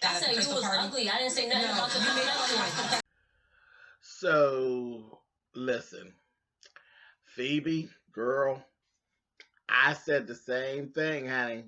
I said you was ugly. I didn't say nothing about your personality. So, listen. Phoebe, girl, I said the same thing, honey.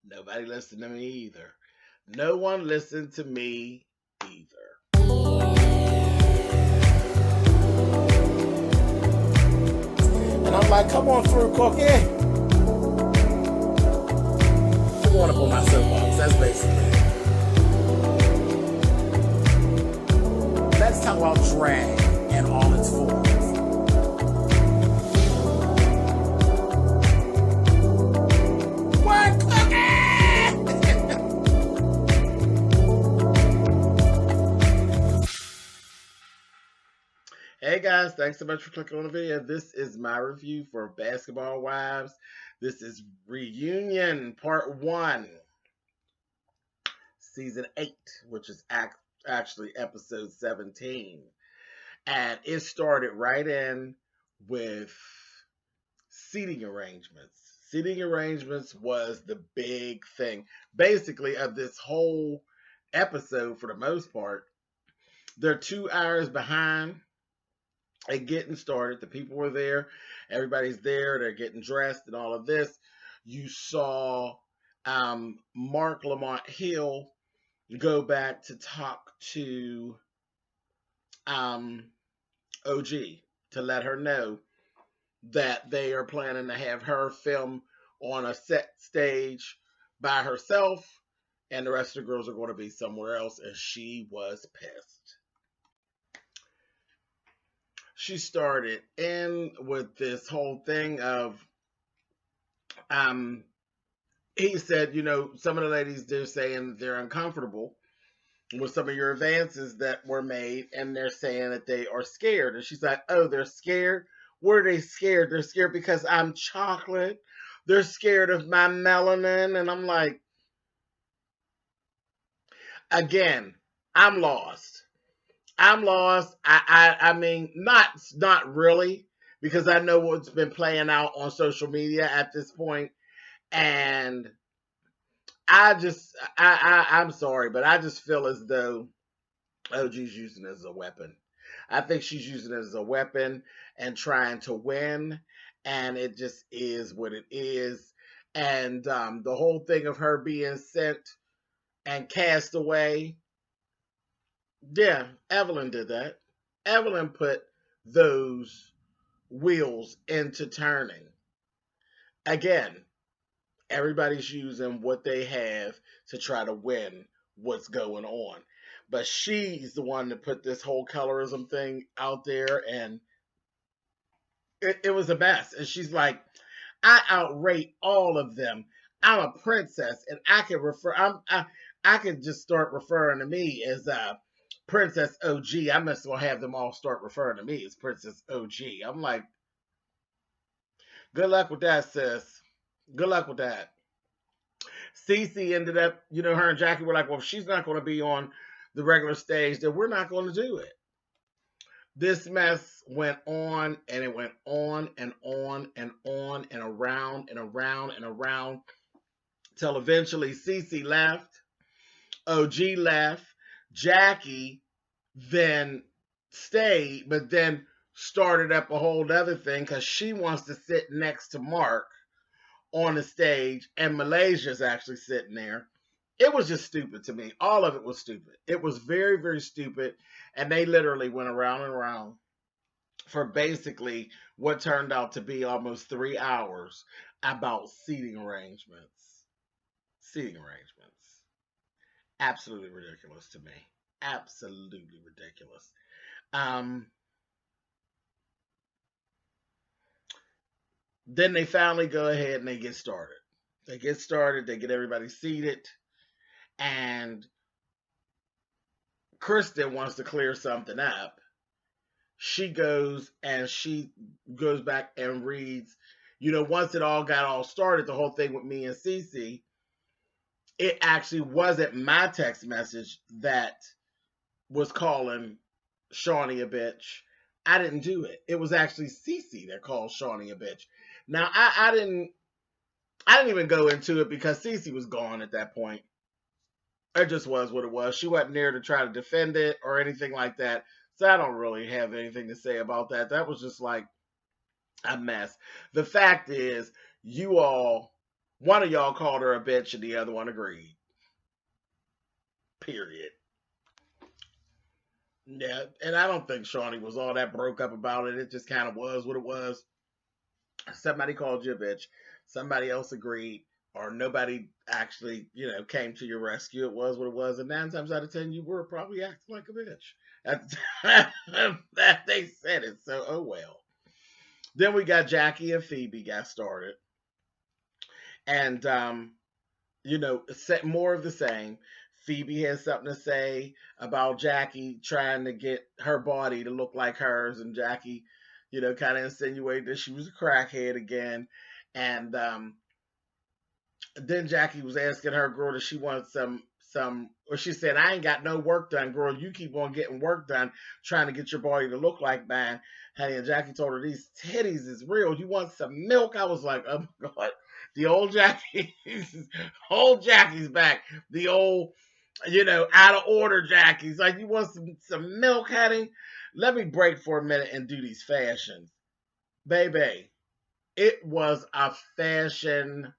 Nobody listened to me either. No one listened to me either. And I'm like, come on through, Cookie. I'm going up on my soapbox. That's basically it. Let's talk about drag and all its forms. What, Cookie? Hey guys, thanks so much for clicking on the video. This is my review for Basketball Wives. This is Reunion Part 1, Season 8, which is actually Episode 17. And it started right in with seating arrangements. Seating arrangements was the big thing, basically, of this whole episode for the most part. They're 2 hours behind and getting started. The people were there. Everybody's there. They're getting dressed and all of this. You saw Mark Lamont Hill go back to talk to OG to let her know that they are planning to have her film on a set stage by herself, and the rest of the girls are going to be somewhere else, and she was pissed. She started in with this whole thing of, he said, you know, some of the ladies, they're saying they're uncomfortable with some of your advances that were made, and they're saying that they are scared. And she's like, oh, they're scared? Were they scared? They're scared because I'm chocolate. They're scared of my melanin. And I'm like, again, I'm lost. I'm lost. I mean, not really, because I know what's been playing out on social media at this point, and I'm sorry, but I just feel as though OG's using it as a weapon. I think she's using it as a weapon and trying to win, and it just is what it is. And the whole thing of her being sent and cast away, yeah, Evelyn did that. Evelyn put those wheels into turning. Again, everybody's using what they have to try to win what's going on. But she's the one that put this whole colorism thing out there, and it was a mess. And she's like, I outrate all of them. I'm a princess, and I can I can just start referring to me as Princess OG. I must well have them all start referring to me as Princess OG. I'm like, good luck with that, sis. Good luck with that. Cece ended up, you know, her and Jackie were like, well, if she's not going to be on the regular stage, then we're not going to do it. This mess went on, and it went on and on and on and around and around and around till eventually Cece left, OG left, Jackie then stayed, but then started up a whole other thing because she wants to sit next to Mark on the stage, and Malaysia's actually sitting there. It was just stupid to me. All of it was stupid. It was very, very stupid, and they literally went around and around for basically what turned out to be almost 3 hours about seating arrangements. Seating arrangements. Absolutely ridiculous to me. Absolutely ridiculous. Then they finally go ahead and they get started. They get started, they get everybody seated, and Kristen wants to clear something up. She goes back and reads, you know, once it all got all started, the whole thing with me and Cece, it actually wasn't my text message that was calling Shawnee a bitch. I didn't do it. It was actually Cece that called Shawnee a bitch. Now I didn't even go into it because Cece was gone at that point. It just was what it was. She wasn't there to try to defend it or anything like that. So I don't really have anything to say about that. That was just like a mess. The fact is, one of y'all called her a bitch and the other one agreed. Period. Yeah, and I don't think Shawnee was all that broke up about it. It just kind of was what it was. Somebody called you a bitch, somebody else agreed, or nobody actually, came to your rescue. It was what it was, and 9 times out of 10, you were probably acting like a bitch at the time that they said it. So, oh well. Then we got Jackie and Phoebe got started, and more of the same. Phoebe has something to say about Jackie trying to get her body to look like hers, and Jackie, kind of insinuated that she was a crackhead again. And then Jackie was asking her, girl, that she wants or she said, I ain't got no work done, girl. You keep on getting work done, trying to get your body to look like mine. Honey, and Jackie told her, these titties is real. You want some milk? I was like, oh my God. The old Jackie's back. The old, out of order Jackie's like, you want some milk, honey? Let me break for a minute and do these fashions. Baby, it was a fashion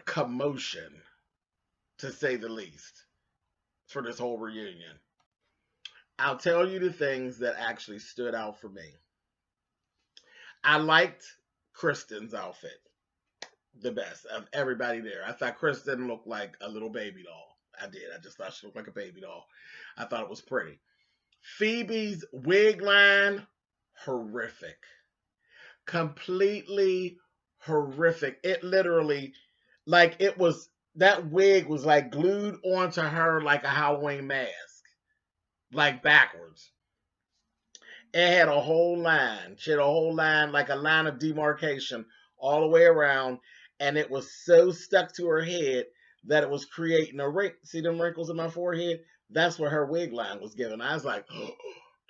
commotion, to say the least, for this whole reunion. I'll tell you the things that actually stood out for me. I liked Kristen's outfit the best of everybody there. I thought Kristen looked like a little baby doll. I did. I just thought she looked like a baby doll. I thought it was pretty. Phoebe's wig line, horrific. Completely horrific. It literally, that wig was like glued onto her like a Halloween mask, like backwards. It had a whole line. She had a whole line, like a line of demarcation all the way around, and it was so stuck to her head that it was creating a wrinkle. See them wrinkles in my forehead? That's what her wig line was giving. I was like, oh,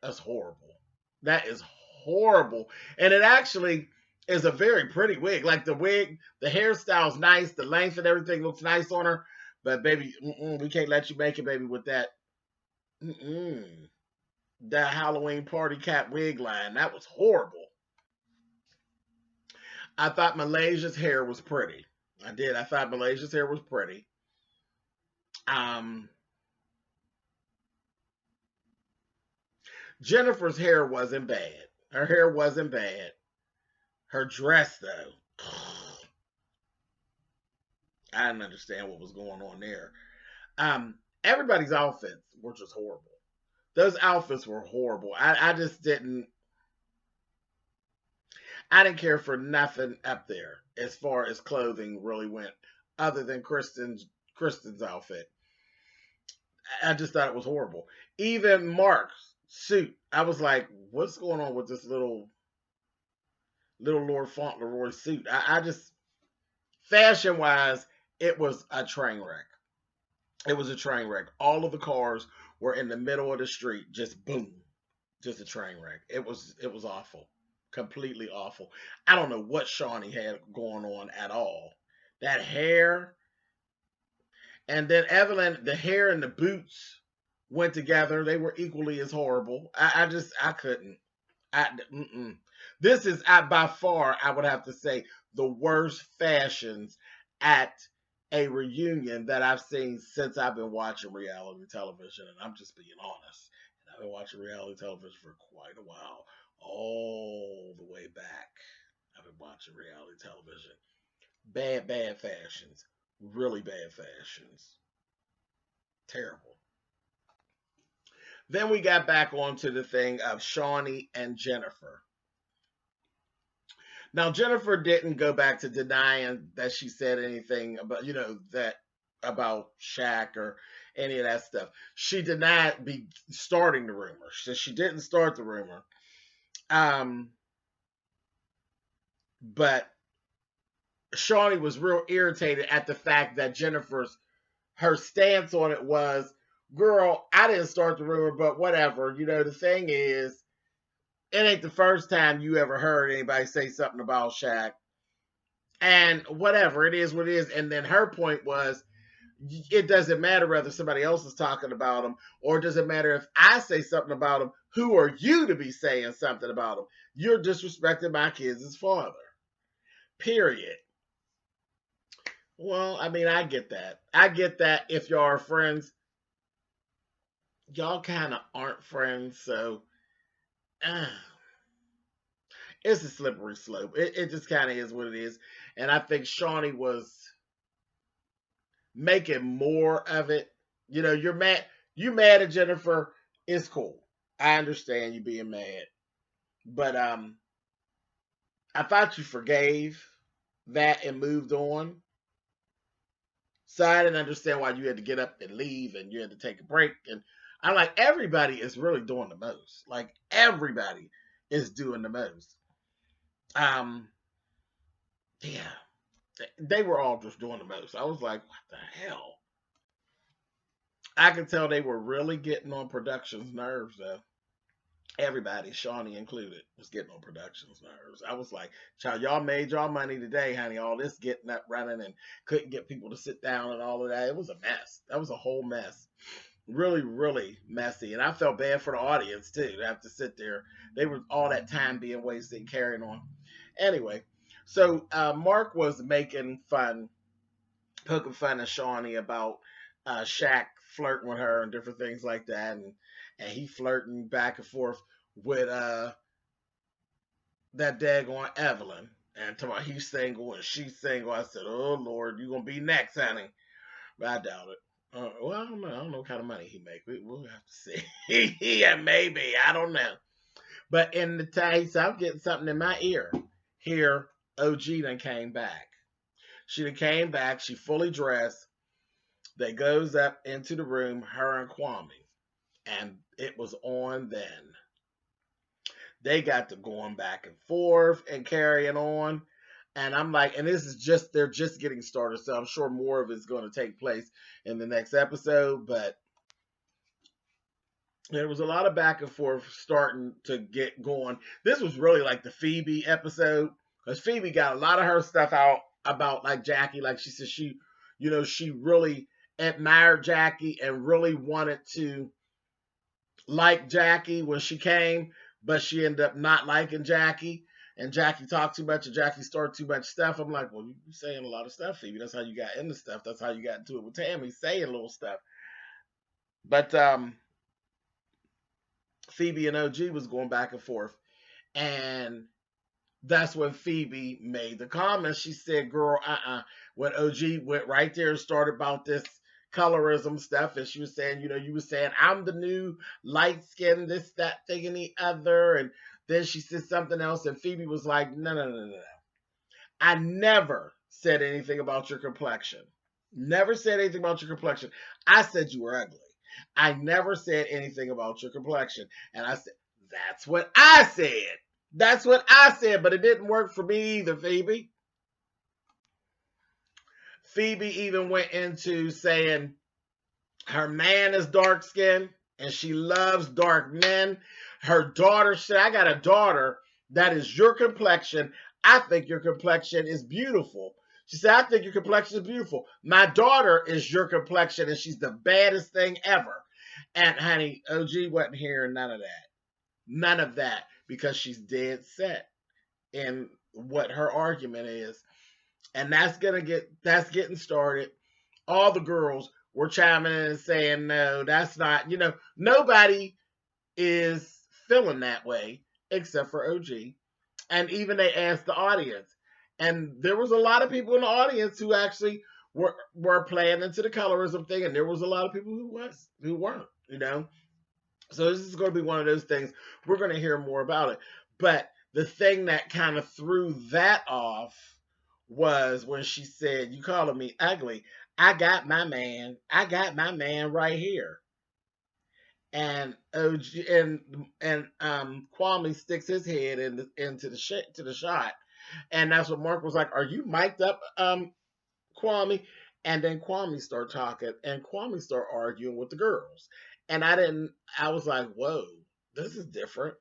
that's horrible. That is horrible. And it actually is a very pretty wig. Like the wig, the hairstyle's nice, the length and everything looks nice on her. But baby, we can't let you make it, baby, with that. That Halloween party cat wig line. That was horrible. I thought Malaysia's hair was pretty. I did. I thought Malaysia's hair was pretty. Jennifer's hair wasn't bad. Her hair wasn't bad. Her dress, though, I didn't understand what was going on there. Everybody's outfits were just horrible. Those outfits were horrible. I just didn't. I didn't care for nothing up there as far as clothing really went, other than Kristen's outfit. I just thought it was horrible. Even Mark's suit, I was like, what's going on with this little Lord Fauntleroy suit? I just, fashion wise, it was a train wreck. It was a train wreck. All of the cars were in the middle of the street, just boom, just a train wreck. It was awful, completely awful. I don't know what Shawnee had going on at all. That hair, and then Evelyn, the hair and the boots went together. They were equally as horrible. I couldn't. This is by far, I would have to say, the worst fashions at a reunion that I've seen since I've been watching reality television. And I'm just being honest. And I've been watching reality television for quite a while, all the way back. I've been watching reality television. Bad fashions. Really bad fashions. Terrible. Then we got back onto the thing of Shawnee and Jennifer. Now, Jennifer didn't go back to denying that she said anything about, that about Shaq or any of that stuff. She denied starting the rumor. She didn't start the rumor. But Shawnee was real irritated at the fact that her stance on it was, girl, I didn't start the rumor, but whatever. The thing is, it ain't the first time you ever heard anybody say something about Shaq. And whatever, it is what it is. And then her point was, it doesn't matter whether somebody else is talking about them, or it doesn't matter if I say something about them. Who are you to be saying something about them? You're disrespecting my kids' father. Period. Well, I mean, I get that. I get that if y'all are friends. Y'all kind of aren't friends, so uh, it's a slippery slope. It just kind of is what it is. And I think Shawnee was making more of it. You know, you mad at Jennifer, it's cool. I understand you being mad. But I thought you forgave that and moved on. So I didn't understand why you had to get up and leave and you had to take a break. And I'm like, everybody is really doing the most. Like everybody is doing the most. Um, yeah, they were all just doing the most. I was like, what the hell? I could tell they were really getting on production's nerves though. Everybody, Shawnee included, was getting on production's nerves. I was like, child, y'all made y'all money today, honey. All this getting up, running, and couldn't get people to sit down and all of that. It was a mess. That was a whole mess. Really, really messy. And I felt bad for the audience, too, to have to sit there. They were all that time being wasted and carrying on. Anyway, so Mark was making fun, poking fun at Shawnee about Shaq flirting with her and different things like that. And he flirting back and forth with that daggone Evelyn. And talking about he's single and she's single. I said, oh, Lord, you going to be next, honey. But I doubt it. Well, I don't know. I don't know what kind of money he make. We'll have to see. Yeah, maybe. I don't know. But in the time, he said, I'm getting something in my ear. Here, OG done came back. She done came back. She fully dressed. They goes up into the room, her and Kwame. And it was on then. They got to going back and forth and carrying on. And I'm like, and this is just, they're just getting started. So I'm sure more of it's going to take place in the next episode. But there was a lot of back and forth starting to get going. This was really like the Phoebe episode, because Phoebe got a lot of her stuff out about like Jackie. Like she said, she really admired Jackie and really wanted to like Jackie when she came, but she ended up not liking Jackie. And Jackie talked too much and Jackie started too much stuff. I'm like, well, you're saying a lot of stuff, Phoebe. That's how you got into stuff. That's how you got into it with Tammy, saying little stuff. But Phoebe and OG was going back and forth. And that's when Phoebe made the comment. She said, girl, when OG went right there and started about this colorism stuff, and she was saying, you were saying, I'm the new light skin, this, that, thing, and the other. And then she said something else, and Phoebe was like, no. I never said anything about your complexion. Never said anything about your complexion. I said you were ugly. I never said anything about your complexion. And I said, that's what I said. That's what I said, but it didn't work for me either, Phoebe. Phoebe even went into saying her man is dark skinned and she loves dark men. Her daughter said, I got a daughter that is your complexion. I think your complexion is beautiful. She said, I think your complexion is beautiful. My daughter is your complexion and she's the baddest thing ever. And honey, OG wasn't hearing none of that. None of that, because she's dead set in what her argument is. And that's getting started. All the girls were chiming in and saying, no, that's not, nobody is feeling that way except for OG. And even they asked the audience. And there was a lot of people in the audience who actually were playing into the colorism thing, and there was a lot of people who weren't, So this is going to be one of those things. We're going to hear more about it. But the thing that kind of threw that off was when she said, you calling me ugly. I got my man. I got my man right here. And OG and Kwame sticks his head into the shot. And that's what Mark was like, are you mic'd up, Kwame? And then Kwame started talking and Kwame started arguing with the girls. And I was like, whoa, this is different.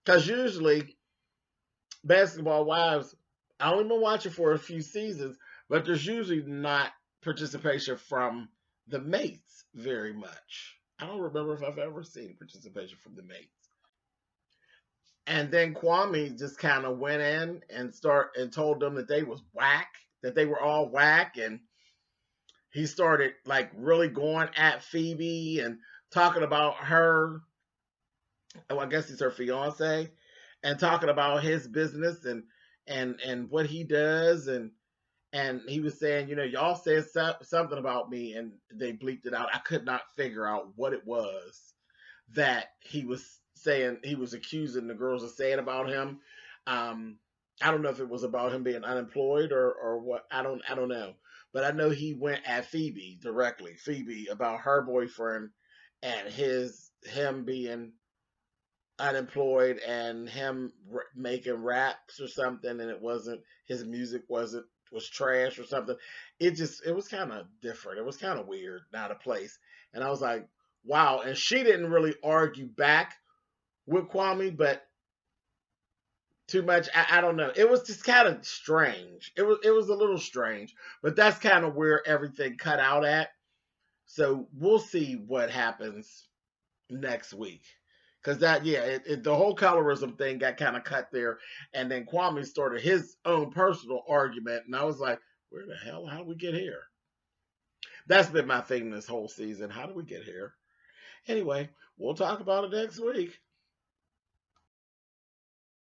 Because usually Basketball Wives I only been watching for a few seasons, but there's usually not participation from the mates very much. I don't remember if I've ever seen participation from the mates. And then Kwame just kind of went in and told them that they was whack, that they were all whack, and he started like really going at Phoebe and talking about her. Oh, I guess he's her fiance, and talking about his business and what he does, and he was saying, y'all said something about me, and they bleeped it out. I could not figure out what it was that he was saying. He was accusing the girls of saying about him. Um, I don't know if it was about him being unemployed or what. I don't know. But I know he went at Phoebe directly. Phoebe about her boyfriend and him being unemployed and him making raps or something, and it wasn't his music was trash or something. It was kind of different. It was kind of weird, not a place. And I was like, wow. And she didn't really argue back with Kwame, but too much. I don't know. It was just kind of strange. It was a little strange, but that's kind of where everything cut out at. So we'll see what happens next week. Cause the whole colorism thing got kind of cut there, and then Kwame started his own personal argument, and I was like, "Where the hell? How did we get here?" That's been my thing this whole season. How did we get here? Anyway, we'll talk about it next week.